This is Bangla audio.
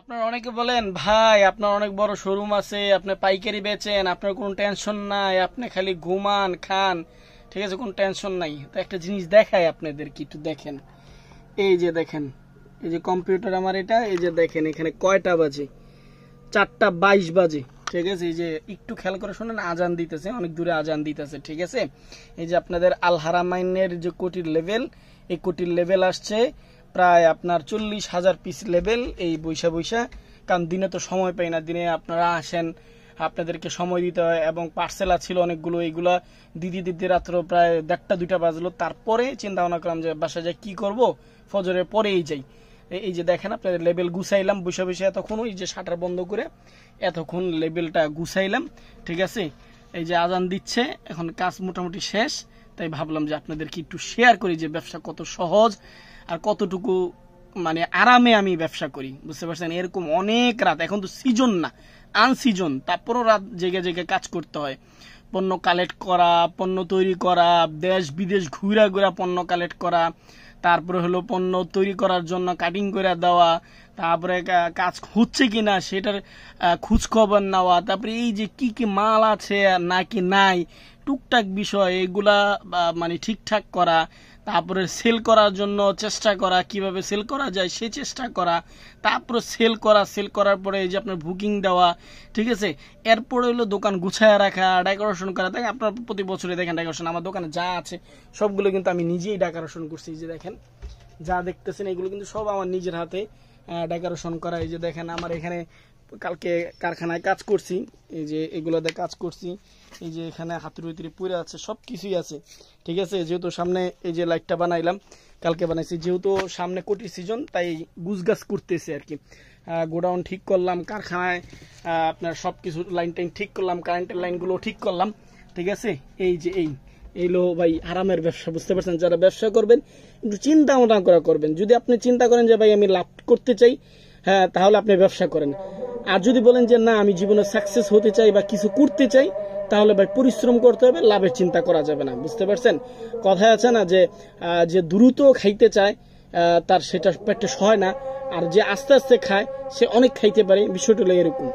আপনারা অনেকে বলেন ভাই আপনার অনেক বড় শোরুম আছে, আপনি পাইকারি বেচেন, আপনার কোনো টেনশন নাই, আপনি খালি ঘুমান খান, ঠিক আছে, কোনো টেনশন নাই। তো একটা জিনিস দেখাই আপনাদের, কি একটু দেখেন। এই যে দেখেন, এই যে কম্পিউটার আমার এটা, এই যে দেখেন এখানে কয়টা বাজে, 4:22 বাজে, ঠিক আছে। এই যে একটু খেয়াল করে শোনেন, আজান দিতেছে, অনেক দূরে আজান দিতেছে, ঠিক আছে। এই যে আপনাদের আল হারামাইনের যে কোটির লেভেল, এই কোটির লেভেল আসছে প্রায় আপনার 40,000 পিস লেভেল, এই বৈশা বৈশা। কারণ দিনে তো সময় পাই না, দিনে আপনারা আসেন, আপনাদেরকে সময় দিতে হয়, এবং পার্সেল ছিল অনেকগুলো, এইগুলা দিদি দিদি রাত্র প্রায় 1:30-2টা বাজলো। তারপরে চিন্তা ভাবনা করলাম যে বাসায় যাই কি করব, ফজরের পরেই যাই। এই যে দেখেন আপনাদের লেবেল গুছাইলাম বসে বসে, এতক্ষণ ওই যে শাটার বন্ধ করে এতক্ষণ লেবেলটা গুছাইলাম, ঠিক আছে। এই যে আজান দিচ্ছে, এখন কাজ মোটামুটি শেষ, তাই ভাবলাম যে আপনাদেরকে একটু শেয়ার করি যে ব্যবসা কত সহজ আর কতটুকু মানে আরামে আমি ব্যবসা করি, বুঝতে পারছেন। এরকম অনেক রাত, এখন তো সিজন না, আনসিজন, তারপরও রাত জেগে জেগে কাজ করতে হয়। পণ্য কালেক্ট করা, পণ্য তৈরি করা, দেশ বিদেশ ঘুরা ঘুরা পণ্য কালেক্ট করা, তারপরে হলো পণ্য তৈরি করার জন্য কাটিং করে দেওয়া, তারপরে কাজ হচ্ছে কিনা সেটার খোঁজ খবর নেওয়া, তারপরে এই যে কি কি মাল আছে নাকি নাই, টুকটাক বিষয় এগুলা মানে ঠিকঠাক করা, তারপরে সেল করার জন্য চেষ্টা করা, কিভাবে সেল করা যায় সে চেষ্টা করা, তারপরে সেল করা, সেল করার পরে এই যে আপনার বুকিং দেওয়া, ঠিক আছে। এরপরে হলো দোকান গুছায় রাখা, ডেকোরেশন করা। দেখেন আপনার প্রতি বছরে দেখেন ডেকোরেশন, আমার দোকানে যা আছে সবগুলো কিন্তু আমি নিজেই ডেকোরেশন করছি। এই যে দেখেন যা দেখতেছেন এগুলো কিন্তু সব আমার নিজের হাতে ডেকোরেশন করা। এই যে দেখেন আমার এখানে কালকে কারখানায় কাজ করছি, এই যে এগুলোতে কাজ করছি, এই যে এখানে হাতুড়ি পুরে আছে, সব কিছুই আছে, ঠিক আছে। যেহেতু সামনে এই যে লাইটটা বানাইলাম, কালকে বানাইছি, যেহেতু সামনে কোটি সিজন, তাই গুছগাছ করতেছি আর কি। গোডাউন ঠিক করলাম, কারখানায় আপনার সব কিছু লাইন টাইন ঠিক করলাম, কারেন্টের লাইনগুলো ঠিক করলাম, ঠিক আছে। এই যে এইলো ভাই আরামের ব্যবসা, বুঝতে পারছেন। যারা ব্যবসা করবেন একটু চিন্তা ভাবনা করে করবেন। যদি আপনি চিন্তা করেন যে ভাই আমি লাভ করতে চাই, হ্যাঁ, তাহলে আপনি ব্যবসা করেন। আর যদি বলেন যে না আমি জীবনে সাকসেস হতে চাই বা কিছু করতে চাই, তাহলে ভাই পরিশ্রম করতে হবে, লাভের চিন্তা করা যাবে না, বুঝতে পারছেন। কথায় আছে না যে যে দ্রুত খাইতে চায় তার সেটা পেটে সয় না, আর যে আস্তে আস্তে খায় সে অনেক খাইতে পারে, বিষয়টা হলো এরকম।